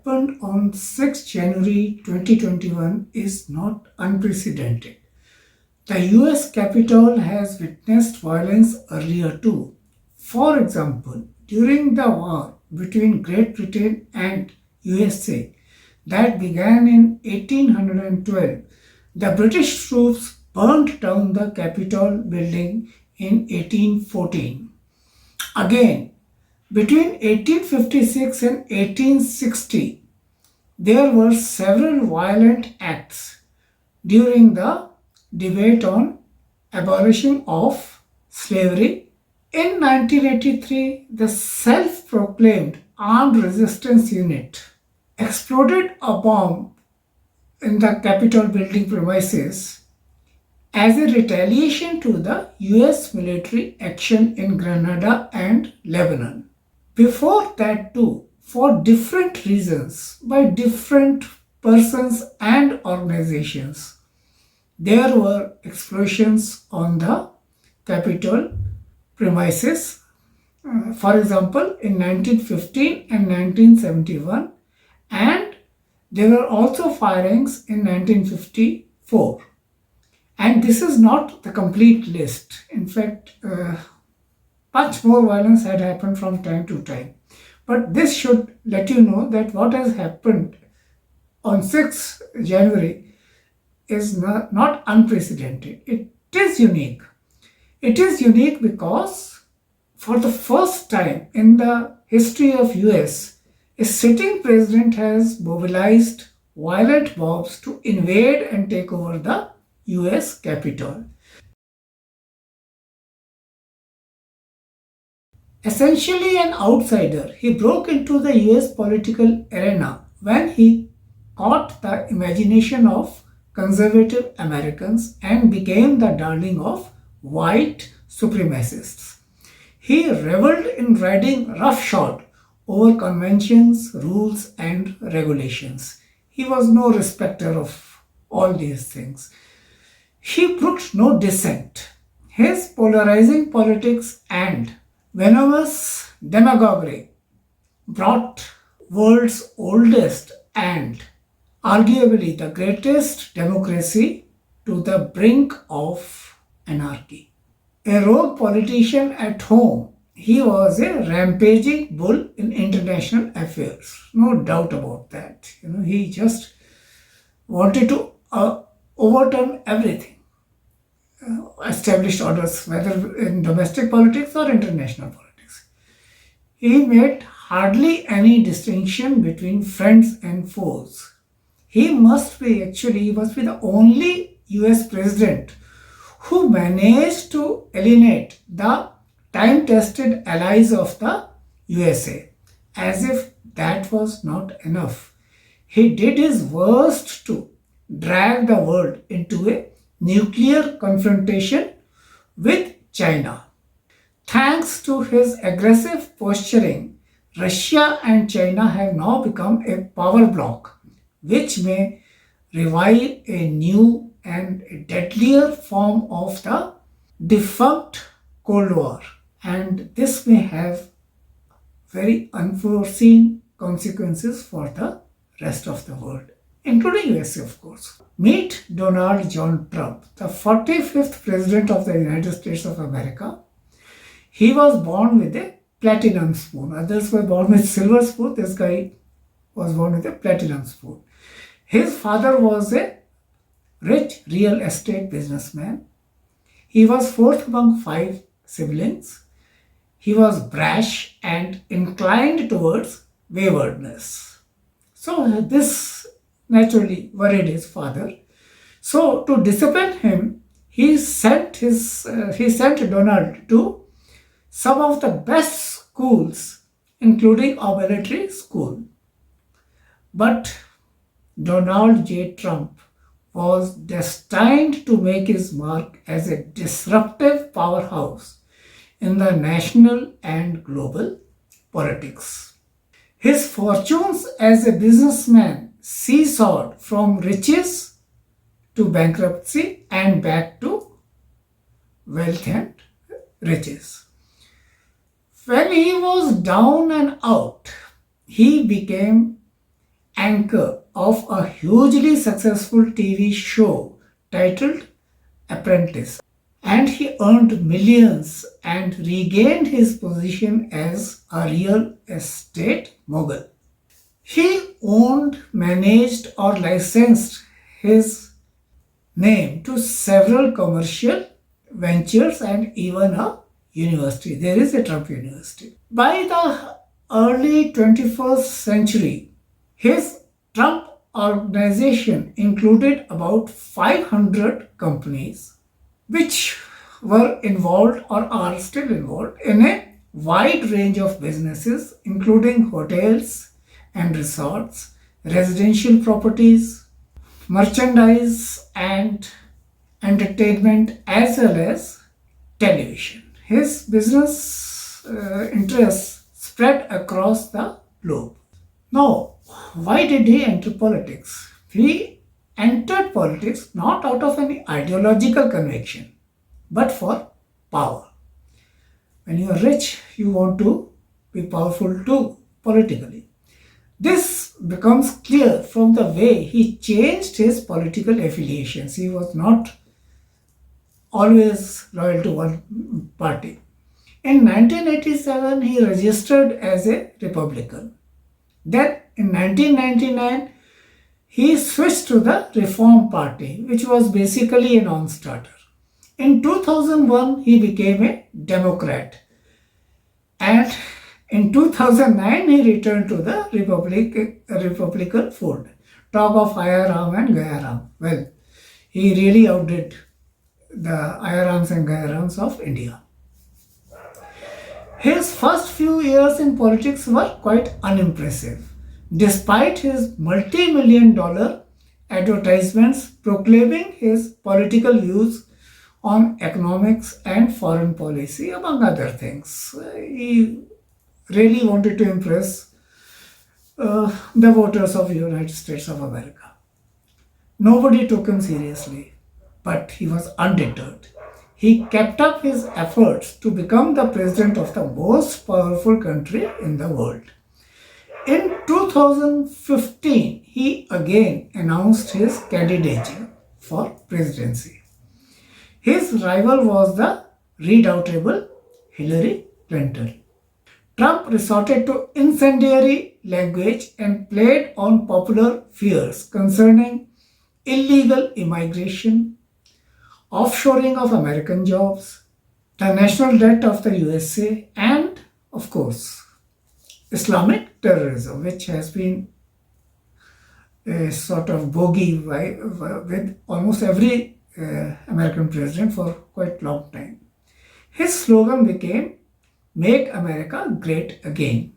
happened on 6 January 2021 is not unprecedented. The US Capitol has witnessed violence earlier too. For example, during the war between Great Britain and USA that began in 1812, the British troops burnt down the Capitol building in 1814. Again, between 1856 and 1860, there were several violent acts during the debate on abolishing of slavery. In 1983, the self-proclaimed Armed Resistance Unit exploded a bomb in the Capitol building premises as a retaliation to the US military action in Granada and Lebanon. Before that too, for different reasons, by different persons and organizations, there were explosions on the Capitol premises. For example, in 1915 and 1971, and there were also firings in 1954. And this is not the complete list. In fact, much more violence had happened from time to time. But this should let you know that what has happened on 6th January is not unprecedented. It is unique. It is unique because for the first time in the history of US, a sitting president has mobilized violent mobs to invade and take over the US Capitol. Essentially an outsider, he broke into the US political arena when he caught the imagination of conservative Americans and became the darling of white supremacists. He reveled in riding roughshod over conventions, rules, and regulations. He was no respecter of all these things. He brooked no dissent. His polarizing politics and venomous demagoguery brought world's oldest and arguably the greatest democracy to the brink of anarchy. A rogue politician at home, he was a rampaging bull in international affairs. No doubt about that. He just wanted to overturn everything. Established orders, whether in domestic politics or international politics. He made hardly any distinction between friends and foes. He must be the only US president who managed to alienate the time-tested allies of the USA. As if that was not enough, he did his worst to drag the world into a nuclear confrontation with China. Thanks to his aggressive posturing, Russia and China have now become a power bloc, which may revive a new and deadlier form of the defunct Cold War. And this may have very unforeseen consequences for the rest of the world, including USA, of course. Meet Donald John Trump, the 45th President of the United States of America. He was born with a platinum spoon. Others were born with silver spoon. This guy was born with a platinum spoon. His father was a rich real estate businessman. He was fourth among 5 siblings. He was brash and inclined towards waywardness. So this naturally worried his father. So to discipline him, he sent Donald to some of the best schools, including a military school. But Donald J. Trump was destined to make his mark as a disruptive powerhouse in the national and global politics. His fortunes as a businessman seesawed from riches to bankruptcy and back to wealth and riches. When he was down and out, he became anchor of a hugely successful TV show titled Apprentice, and he earned millions and regained his position as a real estate mogul. He owned, managed, or licensed his name to several commercial ventures and even a university. There is a Trump University. By the early 21st century, his Trump organization included about 500 companies which were involved or are still involved in a wide range of businesses, including hotels and resorts, residential properties, merchandise, and entertainment, as well as television. His business interests spread across the globe. Now, why did he enter politics? He entered politics not out of any ideological conviction, but for power. When you are rich, you want to be powerful too, politically. This becomes clear from the way he changed his political affiliations. He was not always loyal to one party. In 1987, he registered as a Republican. Then in 1999, he switched to the Reform Party, which was basically a non-starter. In 2001, he became a Democrat. And in 2009, he returned to the Republican fold. Talk of Aya Ram and Gaya Ram. Well, he really outdid the Aya Rams and Gaya Rams of India. His first few years in politics were quite unimpressive. Despite his multi-million dollar advertisements proclaiming his political views on economics and foreign policy, among other things. He really wanted to impress the voters of the United States of America. Nobody took him seriously, but he was undeterred. He kept up his efforts to become the president of the most powerful country in the world. In 2015, he again announced his candidature for presidency. His rival was the redoubtable Hillary Clinton. Trump resorted to incendiary language and played on popular fears concerning illegal immigration, offshoring of American jobs, the national debt of the USA, and, of course, Islamic terrorism, which has been a sort of bogey with almost every American president for quite a long time. His slogan became "Make America Great Again,"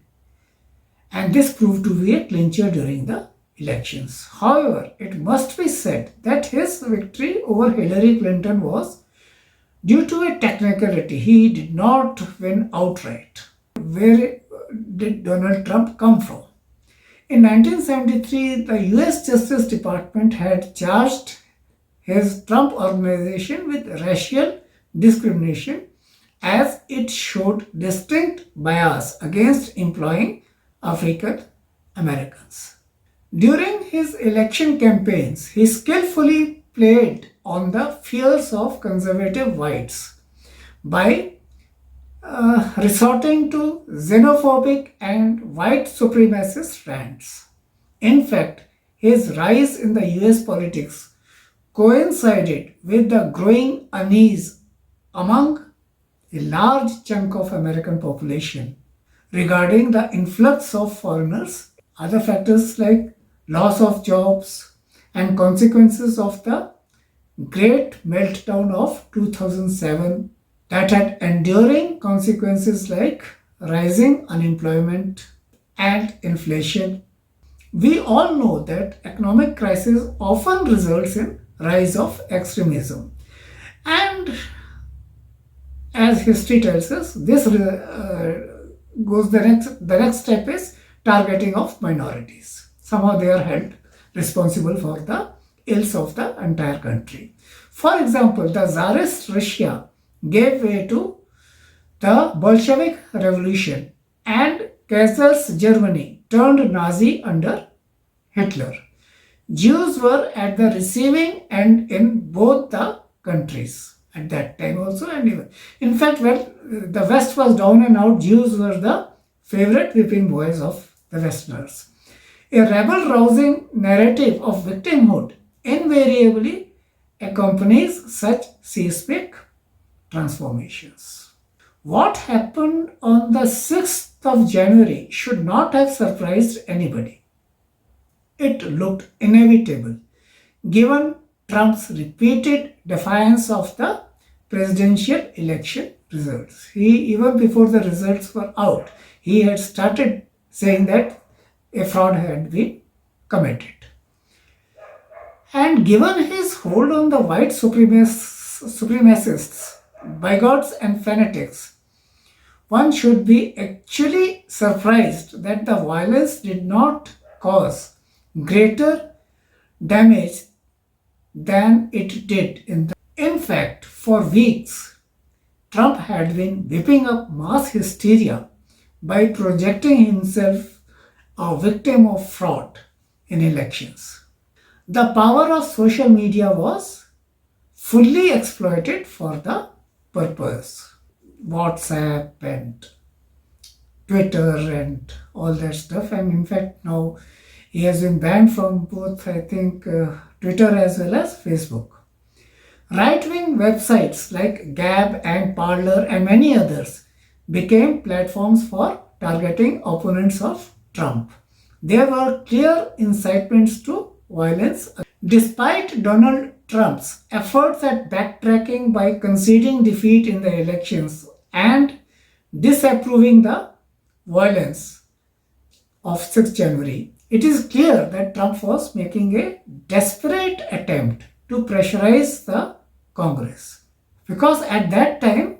and this proved to be a clincher during the elections. However, it must be said that his victory over Hillary Clinton was due to a technicality. He did not win outright. Where did Donald Trump come from? In 1973, the US Justice Department had charged his Trump organization with racial discrimination as it showed distinct bias against employing African Americans. During his election campaigns, he skillfully played on the fears of conservative whites by resorting to xenophobic and white supremacist rants. In fact, his rise in the US politics coincided with the growing unease among a large chunk of American population regarding the influx of foreigners. Other factors like loss of jobs and consequences of the great meltdown of 2007 that had enduring consequences like rising unemployment and inflation. We all know that economic crisis often results in rise of extremism, and as history tells us, this goes the next step is targeting of minorities. Somehow they are held responsible for the ills of the entire country. For example, the Tsarist Russia gave way to the Bolshevik Revolution, and Kaiser's Germany turned Nazi under Hitler. Jews were at the receiving end in both the countries at that time also, and even in fact when the West was down and out, Jews were the favorite whipping boys of the Westerners. A rebel-rousing narrative of victimhood invariably accompanies such seismic transformations. What happened on the 6th of January should not have surprised anybody. It looked inevitable, given Trump's repeated defiance of the presidential election results. Even before the results were out, he had started saying that a fraud had been committed. And given his hold on the white supremacists, bigots, and fanatics, one should be actually surprised that the violence did not cause greater damage than it did in fact, for weeks, Trump had been whipping up mass hysteria by projecting himself a victim of fraud in elections. The power of social media was fully exploited for the purpose. WhatsApp and Twitter and all that stuff, and in fact now he has been banned from both, I think, Twitter as well as Facebook. Right-wing websites like Gab and Parler and many others became platforms for targeting opponents of Trump. There were clear incitements to violence. Despite Donald Trump's efforts at backtracking by conceding defeat in the elections and disapproving the violence of 6th January, it is clear that Trump was making a desperate attempt to pressurize the Congress. Because at that time,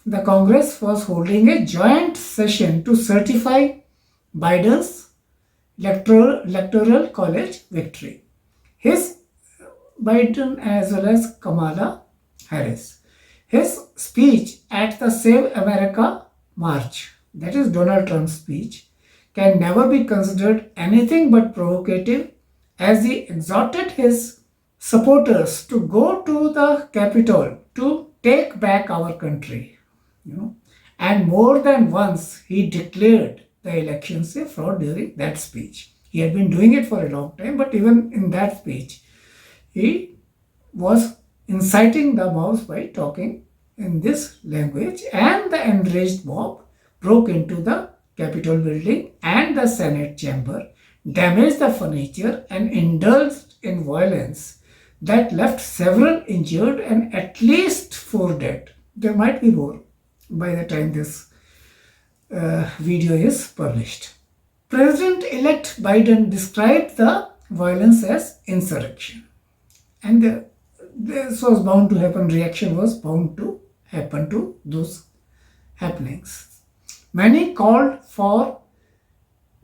the Congress was holding a joint session to certify Biden's electoral college victory. His Biden as well as Kamala Harris. His speech at the Save America March, that is Donald Trump's speech, can never be considered anything but provocative, as he exhorted his supporters to go to the Capitol to take back our country. And more than once he declared the elections a fraud during that speech. He had been doing it for a long time, but even in that speech, he was inciting the mobs by talking in this language, and the enraged mob broke into the Capitol building and the Senate chamber, damaged the furniture, and indulged in violence that left several injured and at least 4 dead. There might be more by the time this video is published. President-elect Biden described the violence as insurrection. And this was bound to happen, reaction was bound to happen to those happenings. Many called for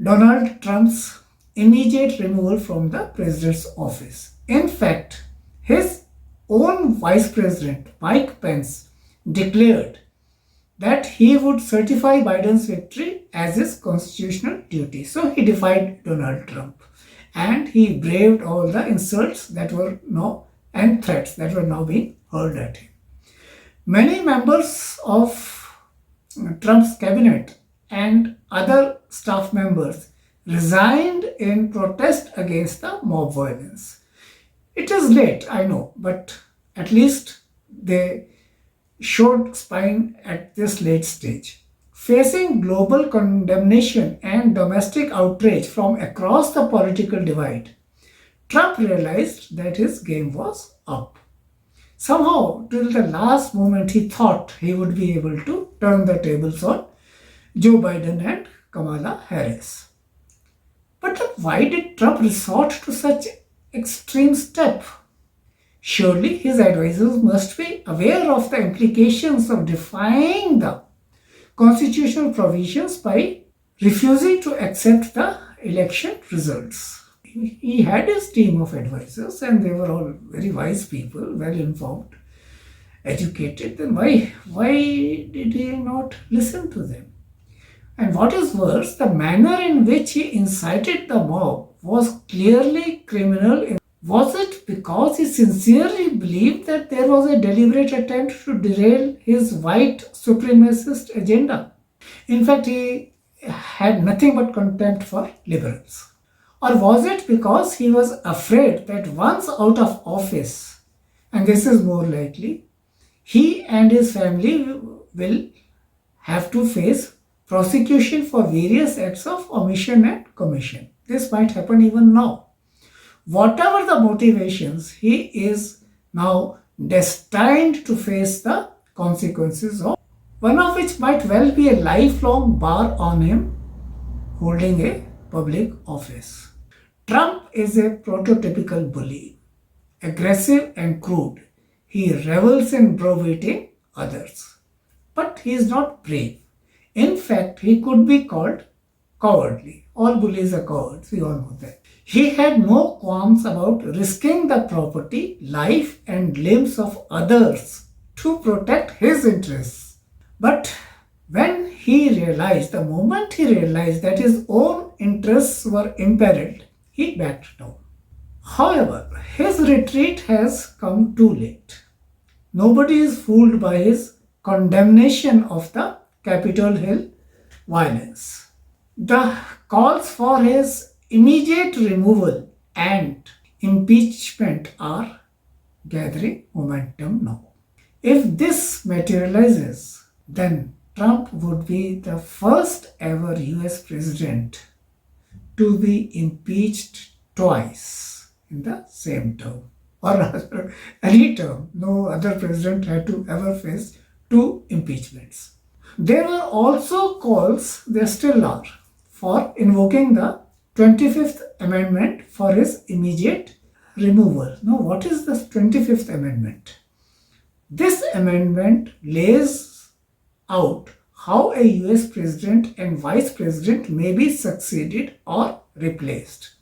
Donald Trump's immediate removal from the president's office. In fact, his own vice president, Mike Pence, declared that he would certify Biden's victory as his constitutional duty. So he defied Donald Trump, and he braved all the insults that were now and threats that were now being hurled at him. Many members of Trump's cabinet and other staff members resigned in protest against the mob violence. It is late, I know, but at least they showed spine at this late stage. Facing global condemnation and domestic outrage from across the political divide, Trump realized that his game was up. Somehow, till the last moment, he thought he would be able to turn the tables on Joe Biden and Kamala Harris. But why did Trump resort to such extreme step? Surely his advisors must be aware of the implications of defying the constitutional provisions by refusing to accept the election results. He had his team of advisors and they were all very wise people, well informed, educated. Then why did he not listen to them? And what is worse, the manner in which he incited the mob was clearly criminal? Was it because he sincerely believed that there was a deliberate attempt to derail his white supremacist agenda? In fact, he had nothing but contempt for liberals. Or was it because he was afraid that once out of office, and this is more likely, he and his family will have to face prosecution for various acts of omission and commission? This might happen even now. Whatever the motivations, he is now destined to face the consequences of, one of which might well be a lifelong bar on him holding a public office. Trump is a prototypical bully, aggressive and crude. He revels in browbeating others. But he is not brave. In fact, he could be called cowardly. All bullies are cowards, we all know that. He had no qualms about risking the property, life, and limbs of others to protect his interests. But the moment he realized that his own interests were imperiled, he backed down. However, his retreat has come too late. Nobody is fooled by his condemnation of the Capitol Hill violence. The calls for his immediate removal and impeachment are gathering momentum now. If this materializes, then Trump would be the first ever US president to be impeached twice in the same term, or rather any term. No other president had to ever face two impeachments. There were also calls, there still are, for invoking the 25th Amendment for his immediate removal. Now, what is the 25th Amendment? This amendment lays out how a US president and vice president may be succeeded or replaced.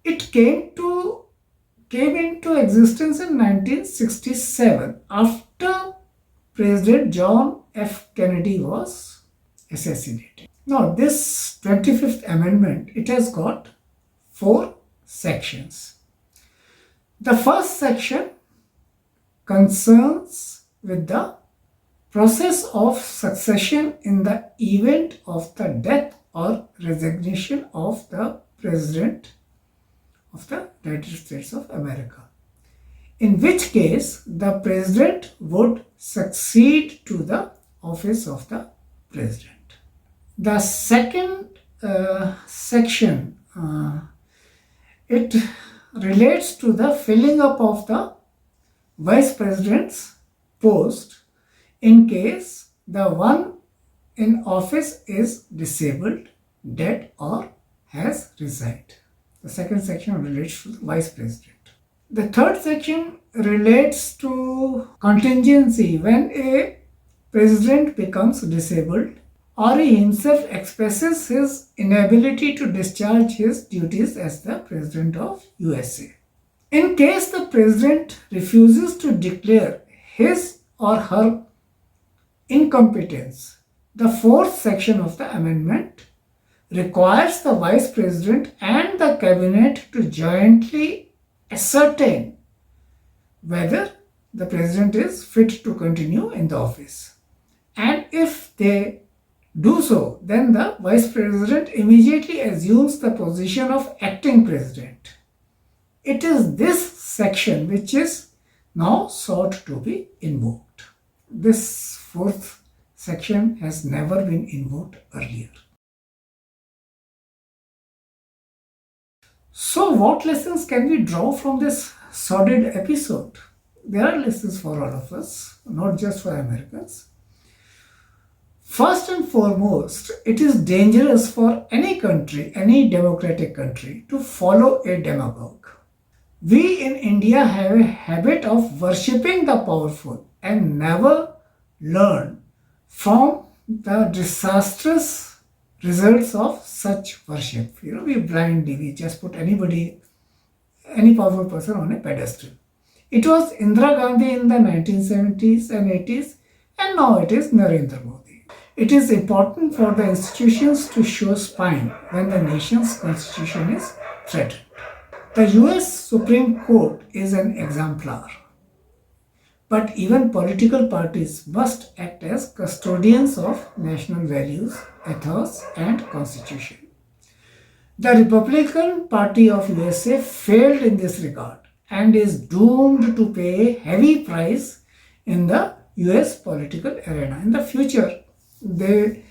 It came into existence in 1967 after President John F. Kennedy was assassinated. Now, this 25th Amendment, it has got 4 sections. The first section concerns with the process of succession in the event of the death or resignation of the President of the United States of America, in which case the President would succeed to the office of the President. The second section, it relates to the filling up of the Vice President's post in case the one in office is disabled, dead, or has resigned. The second section relates to the Vice President. The third section relates to contingency when a president becomes disabled or he himself expresses his inability to discharge his duties as the President of USA. In case the President refuses to declare his or her incompetence, the fourth section of the amendment requires the Vice President and the Cabinet to jointly ascertain whether the President is fit to continue in the office. And if they do so, then the Vice President immediately assumes the position of acting President. It is this section which is now sought to be invoked. This fourth section has never been invoked earlier. So, what lessons can we draw from this sordid episode? There are lessons for all of us, not just for Americans. First and foremost, it is dangerous for any country, any democratic country, to follow a demagogue. We in India have a habit of worshipping the powerful and never learn from the disastrous results of such worship. We just put any powerful person on a pedestal. It was Indira Gandhi in the 1970s and 80s, and now it is Narendra Modi. It is important for the institutions to show spine when the nation's constitution is threatened. The US Supreme Court is an exemplar, but even political parties must act as custodians of national values, ethos, and constitution. The Republican Party of USA failed in this regard and is doomed to pay a heavy price in the US political arena. In the future, they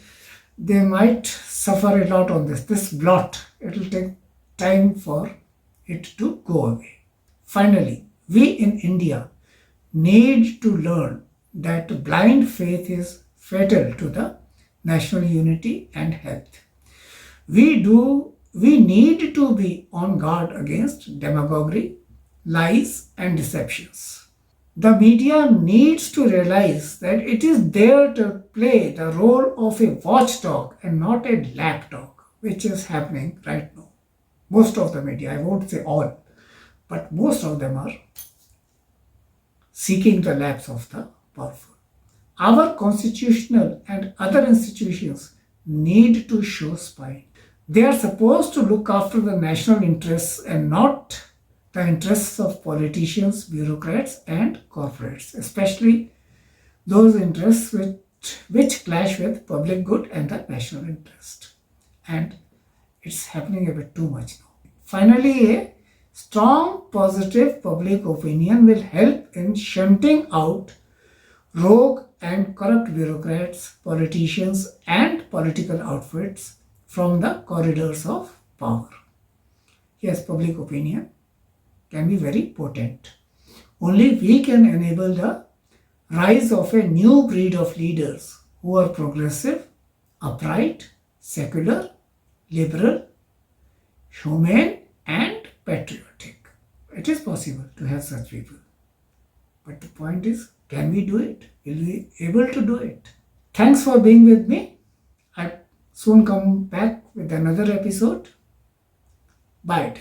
might suffer a lot on this. This blot, it will take time for it to go away. Finally, we in India need to learn that blind faith is fatal to the national unity and health. We need to be on guard against demagoguery, lies, and deceptions. The media needs to realize that it is there to play the role of a watchdog and not a lapdog, which is happening right now. Most of the media, I won't say all, but most of them are seeking the laps of the powerful. Our constitutional and other institutions need to show spine. They are supposed to look after the national interests and not the interests of politicians, bureaucrats, and corporates, especially those interests which clash with public good and the national interest. And it's happening a bit too much now. Finally, a strong positive public opinion will help in shunting out rogue and corrupt bureaucrats, politicians, and political outfits from the corridors of power. Yes, public opinion can be very potent. Only we can enable the rise of a new breed of leaders who are progressive, upright, secular, liberal, humane, and patriotic. It is possible to have such people. But the point is, can we do it? Will we be able to do it? Thanks for being with me. I soon come back with another episode. Bye.